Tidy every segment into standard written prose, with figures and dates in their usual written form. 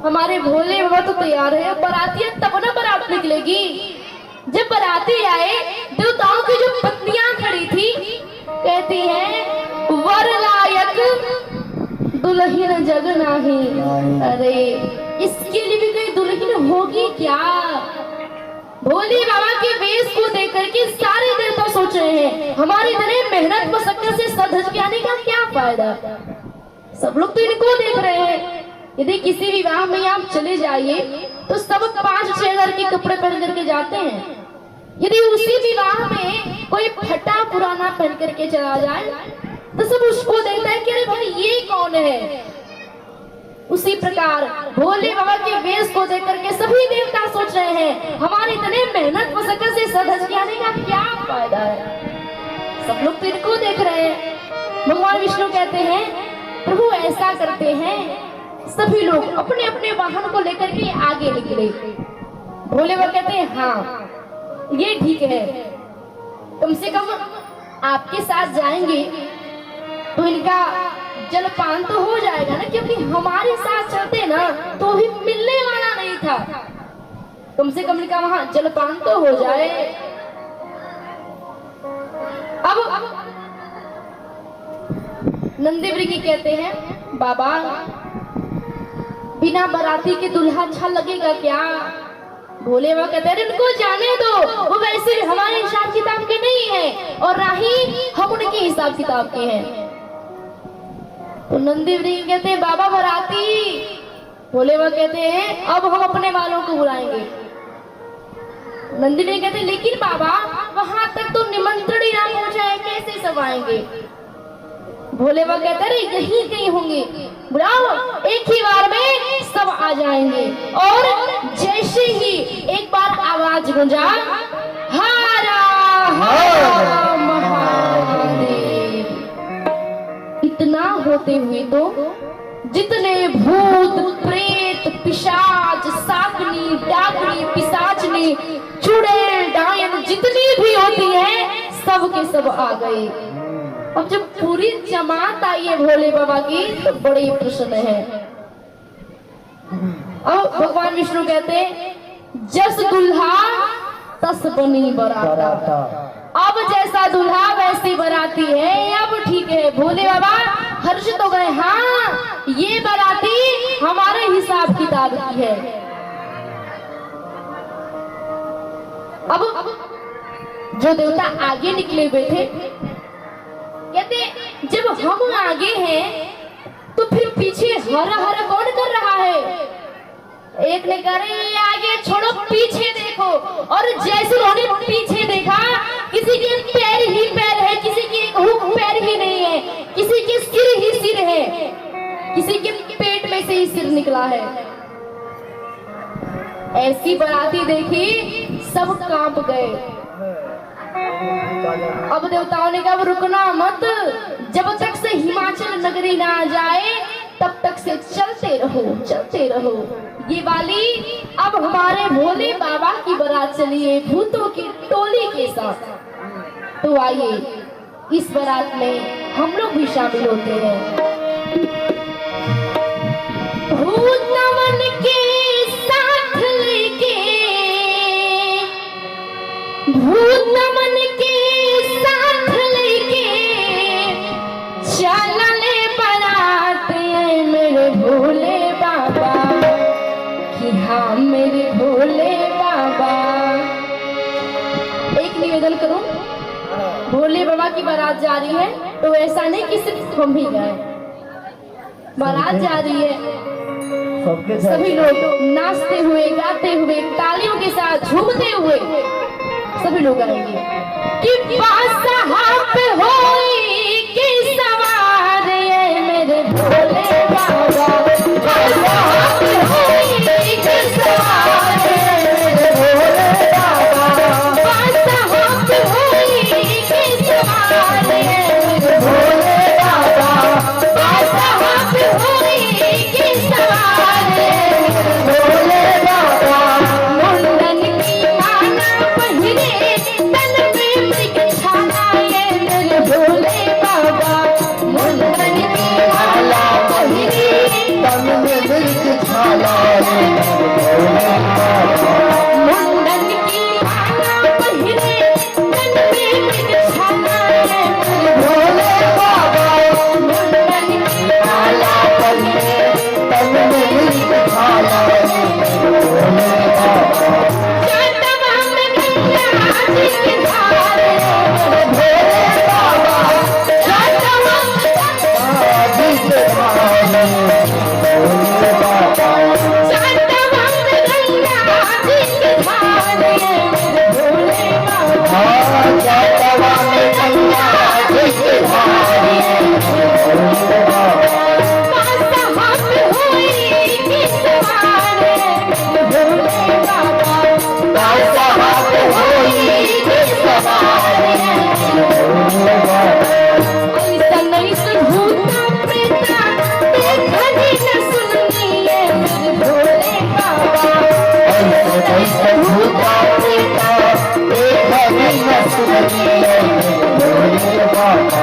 हमारे भोले बाबा तो तैयार है, बाराती है तब ना बारात निकलेगी। जब बाराती आए, देवताओं की जो पत्नियां खड़ी थी कहती हैं वर लायक दुल्हन जग नाही। अरे इसके लिए भी कोई दुल्हन होगी क्या? भोले बाबा के वेश को देख करके सारे देवता सोच रहे हैं हमारी तरह मेहनत मशक्कत से सज के आने का क्या फायदा। सब लोग तो इनको देख रहे हैं। यदि किसी विवाह में आप चले जाइए तो सब 5-6 हजार के कपड़े पहन करके जाते हैं। यदि उसी विवाह में कोई फटा पुराना पहन करके चला जाए तो सब उसको देखता है कि अरे भाई ये कौन है। उसी प्रकार भोले बाबा के वेश को देख करके सभी देवता सोच रहे हैं हमारी इतने मेहनत मशक्कत से सज के आने का क्या फायदा है। सब लोग तो इनको देख रहे हैं। भगवान विष्णु कहते हैं प्रभु ऐसा करते हैं, सभी लोग अपने अपने वाहन को लेकर के आगे निकले। भोले बाबा कहते हैं हाँ ये ठीक है, कम से कम आपके साथ जाएंगे तो इनका जलपान तो हो जाएगा ना, क्योंकि हमारे साथ चलते ना तो भी मिलने वाला नहीं था। कम से कम इनका वहां जलपान तो हो जाए। अब नंदी वृगी कहते हैं बाबा बिना बाराती के दूल्हा अच्छा लगेगा क्या? भोले बाबा कहते हैं उनको जाने दो, वो वैसे हमारे हिसाब किताब के नहीं है और ना ही हम उनके हिसाब किताब के हैं। तो नंदी वृगी कहते हैं बाबा बाराती। भोले बाबा कहते हैं अब हम अपने वालों को बुलाएंगे। नंदी वृगी कहते हैं लेकिन बाबा वहां तक तो निमंत्रण ही ना पहुंचा है, कैसे सब आएंगे? भोले बाबा कहते हैं यहीं कहीं होंगे, बुलाओ एक ही बार में सब आ जाएंगे। और जैसे ही एक बार आवाज गूंजा हारा हारा महादेव, इतना होते हुए तो जितने भूत प्रेत पिशाच साकनी डाकनी पिशाचनी चुड़ैल डायन जितनी भी होती है सब के सब आ गए। अब जब पूरी जमात आई है भोले बाबा की तो बड़ी प्रसन्न है। अब भगवान विष्णु कहते जस दुल्हा तस बनी बराता। अब जैसा दूल्हा वैसी बाराती है। अब ठीक है, भोले बाबा हर्षित हो गए, हाँ ये बाराती हमारे हिसाब किताब की है। अब जो देवता आगे निकले हुए थे कहते जब हम आगे हैं तो फिर पीछे हरा हरा कौन कर रहा है? एक ने कहा आगे छोड़ो पीछे देखो। और जैसे उन्होंने पीछे देखा किसी के पैर ही पैर है, किसी के एक पैर ही नहीं है, किसी के सिर ही सिर है, किसी के पेट में से ही सिर निकला है। ऐसी बाराती देखी सब कांप गए। अब देवताओं ने कहा रुकना मत, जब तक से हिमाचल नगरी ना आ जाए तब तक से चलते रहो चलते रहो। ये वाली अब हमारे भोले बाबा की बारात चली है भूतों की टोली के साथ। तो आइए इस बारात में हम लोग भी शामिल होते हैं। भूत नमन के साथ लेके, भूत नमन के साथ लेके चलने बारात मेरे भोले बाबा कि हाँ मेरे भोले बाबा। एक निवेदन करूं, भोले बाबा की बारात जा रही है तो ऐसा नहीं कि सिर्फ हम ही गए, बारात जा रही है सभी लोग नाचते हुए गाते हुए तालियों के साथ झूमते हुए सभी लोग आएंगे कि बादशाह पे होई की सवार मेरे भोले बाबा, बादशाह पे होई की सवार मेरे भोले बाबा, बादशाह पे होई की सवार मेरे भोले बाबा, बादशाह पे होई की सवार मेरे भोले बाबा। मुंडन की माला पहिरे तन पे मृग छाला मेरे भोले बाबा, मुंडन की माला पहिरे तन में मृग छाला मुंडन की माला पहिरे तन में मृगछाला है मेरे भोले बाबा। मुंडन की माला पहिरे तन में मृगछाला है मेरे भोले बाबा। जटवा में गंगा जी की धार है मेरे भोले बाबा। जटवा में गंगा जी की धार है मेरे भोले बाबा। जटवा में गंगा जी की धार है मेरे भोले बाबा। जटवा में गंगा जी की धार है मेरे भोले बाबा। पासा में हुई की सवार है मेरे भोले बाबा। पासा में हुई की सवार है मेरे भोले बाबा। ऐसा नहीं भूता प्रेता देखनी न सुननी है मेरे भोले बाबा। ऐसा नहीं भूता प्रेता देखनी न सुननी है मेरे भोले बाबा।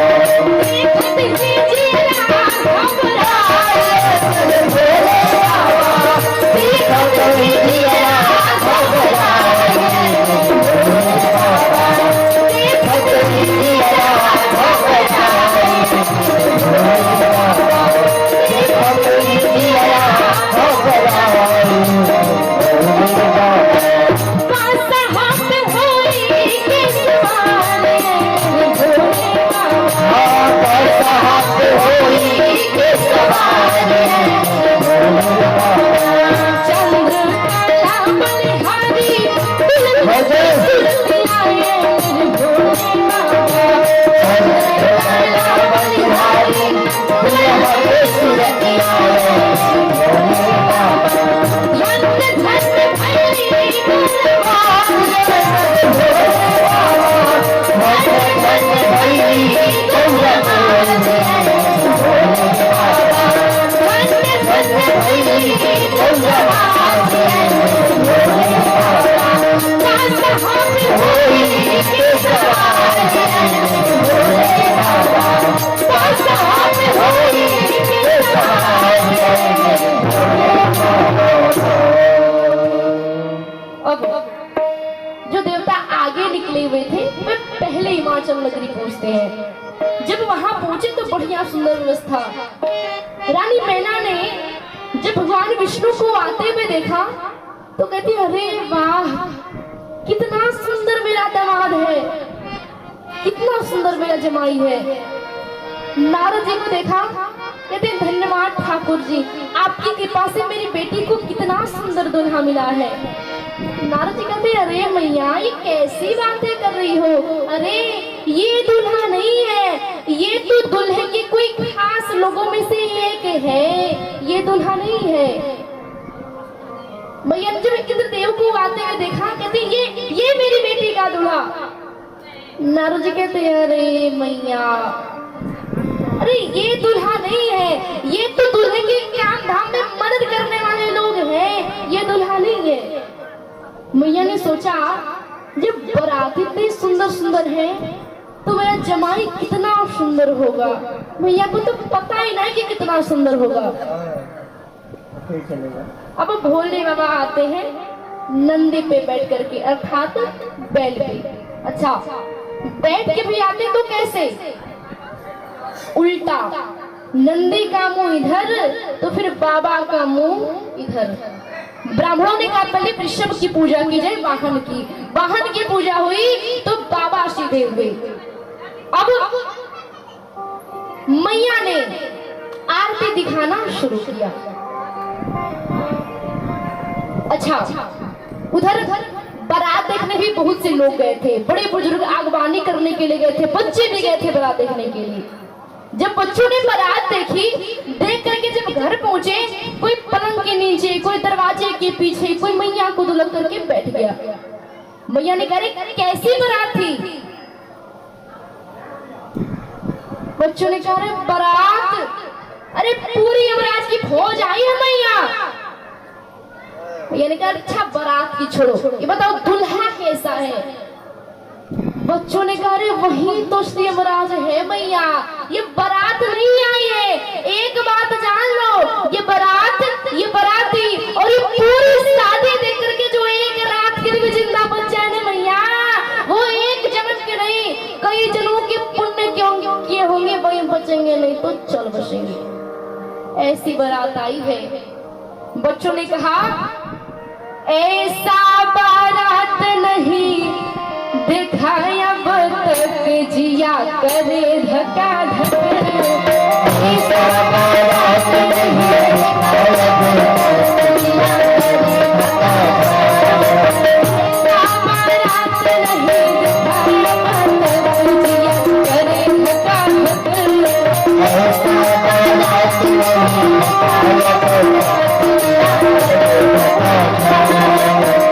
देखत लीजिए घबराए मेरे भोले बाबा। देखत लीजिए घबराए मेरे भोले बाबा। देखत लीजिए घबराए मेरे भोले बाबा। देखत लीजिए घबराए मेरे भोले बाबा। पासा हाथ होई के सवार है मेरे भोले बाबा। पासा हाथ होई के सवार है मेरे भोले बाबा। चंद्र कला बलिहारी दुल्हन सुरतिया है मेरे भोले बाबा। चंद्र कला बलिहारी दुल्हन सुरतिया है मेरे भोले बाबा। धन धन भैली गुणवान है मेरे भोले बाबा। धन धन भैली गुणवान है मेरे भोले बाबा। धन धन भैली गुणवान है मेरे भोले बाबा। पासा हाथ होई के सवार है मेरे भोले बाबा। पासा हाथ होई के सवार है मेरे भोले बाबा। अब जो देवता आगे निकले हुए थे वे पहले हिमाचल नगरी पहुंचते हैं। जब वहां पहुंचे तो बढ़िया सुंदर व्यवस्था। रानी मैना ने जब भगवान विष्णु को आते हुए देखा तो कहती अरे वाह कितना सुंदर मेरा दामाद है, कितना सुंदर मेरा जमाई है। नारद जी को देखा कहते धन्यवाद ठाकुर जी, आपकी कृपा से मेरी बेटी को कितना सुंदर दुल्हा मिला है। नारद जी कहते अरे मैया ये कैसी बातें कर रही हो। अरे ये दुल्हा नहीं है, ये तो दुल्हे के कोई खास लोगों में से एक है, ये दुल्हा नहीं है। मैया ने जब इंद्रदेव को आते हुए देखा कहते ये मेरी बेटी का दुल्हा। नारद जी कहते अरे मैया अरे ये दुल्हा नहीं है, ये तो दुल्हे के काम धाम में मदद करने वाले लोग हैं, ये दुल्हा नहीं है। मैया ने सोचा जब बारात इतने सुंदर सुंदर है तो मेरा जमाई कितना सुंदर होगा। मैया को तो पता ही नहीं कि कितना सुंदर होगा। अब भोले बाबा आते हैं नंदी पे बैठ करके, अर्थात बैल पे। अच्छा बैठ के भी आते तो कैसे, उल्टा, नंदी का मुंह इधर तो फिर बाबा का मुंह इधर। ब्राह्मणों ने कहा पहले वृषभ की पूजा की जाए, वाहन की पूजा हुई तो बाबा सीधे हुए। अब मैया ने आरती दिखाना शुरू किया। अच्छा उधर बारात देखने भी बहुत से लोग गए थे, बड़े बुजुर्ग आगवानी करने के लिए गए थे, बच्चे भी गए थे बारात देखने के लिए। जब बच्चों ने बारात देखी, देख करके जब घर पहुंचे, कोई पलंग के नीचे, कोई दरवाजे के पीछे, कोई मैया को दुलक करके बैठ गया। मैया ने कहा कैसी बारात थी। बच्चों ने कहा बारात, अरे पूरी यमराज की फौज आई है मैया। मैया ने कहा अच्छा बारात की छोड़ो, ये बताओ दुल्हा कैसा है। बच्चों ने कहा अरे वही तो श्री यमराज है मैया, ये बारात नहीं आई है। एक बात जान लो, ये बाराती और ये बच्चों ने कहा ऐसा बारात नहीं दिखाया अब तक जिया करे धक्का धक। ऐसा बारात नहीं दिखाया अब तक जिया करे धक्का धक। ऐसा बारात नहीं दिखाया अब तक जिया करे धक्का धक। ऐसा बारात नहीं दिखाया अब तक जिया करे धक्का धक।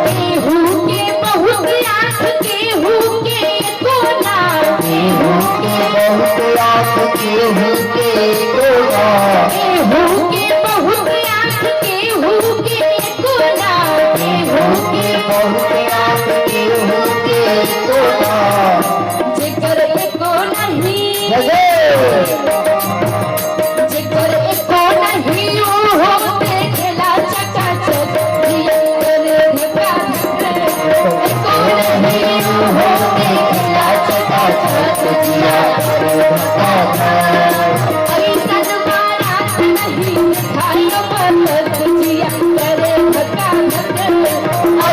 केहू के बहुत आँख केहू के कोना, केहू के बहुत आँख केहू के कोना, केहू के बहुत आँख केहू के कोना, केहू के बहुत आँख केहू के कोना। जेकर एको नहीं, जेकर एको नहीं ओहो देखला चकाचक जिया करे धक्का धक। एको नहीं ओहो देखला चकाचक जिया करे धक्का धक। ऐसन बारात नहीं दिखाया अब तक जिया करे धक्का धक।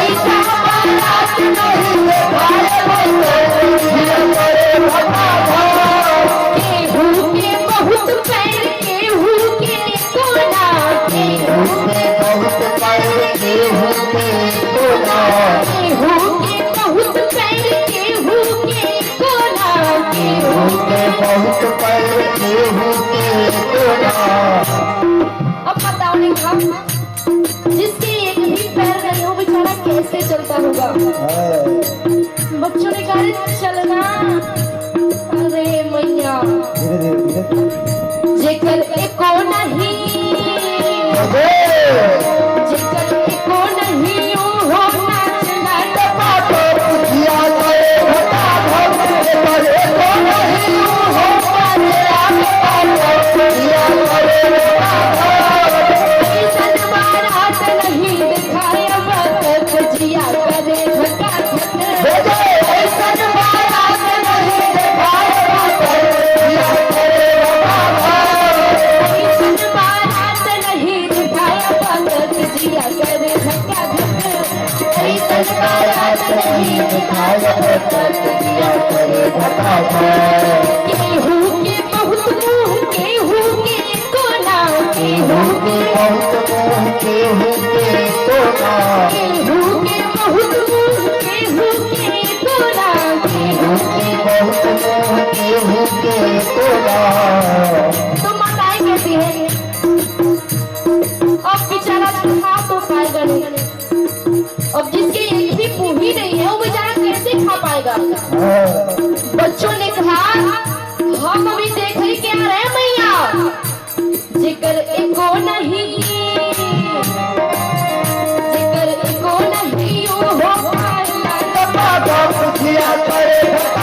ऐसा बारात नहीं दिखाया अब तक जिया करे धक्का धक। केहू के बहुत पैर केहू के कोना, केहू के बहुत पैर केहू के कोना, केहू के बहुत पैर केहू के कोना, केहू के बहुत पैर केहू के कोना। अब बताओ ने कहा जिसके एक भी पैर नहीं हो बेचारा कैसे चलता होगा। बच्चों ने कहा चलना, अरे मैया जेकर एको नहीं, जेकर एको नहीं ओहो नाचना टपाटप जिया करे धक्का धक। जेकर एको नहीं ओहो नाचना टपाटप जिया करे धक्का धक। ऐसन बारात नहीं दिखाया अब तक जिया करे धक्का धक। ऐसन बारात नहीं दिखाया अब तक जिया करे धक्का धक। ऐसन बारात नहीं दिखाया अब तक जिया करे धक्का धक। ऐसन बारात नहीं दिखाया अब तक जिया करे धक्का धक। केहू के बहुत मुँह केहू के कोना, केहू के बहुत मुँह केहू के कोना, केहू के बहुत मुँह केहू के कोना, केहू के बहुत मुँह केहू के कोना। तो माताएं कहती है अब बेचारा खा तो पाएगा नहीं, अब जिसके एक भी मुँह ही नहीं है वो बेचारा कैसे खा पाएगा। बच्चों ने कहा हम अभी देख ही क्या रहे मैया, जिक्र एको नहीं, जिक्र एको नहीं ओहो अल्लाह टपाटप जिया करे धक्का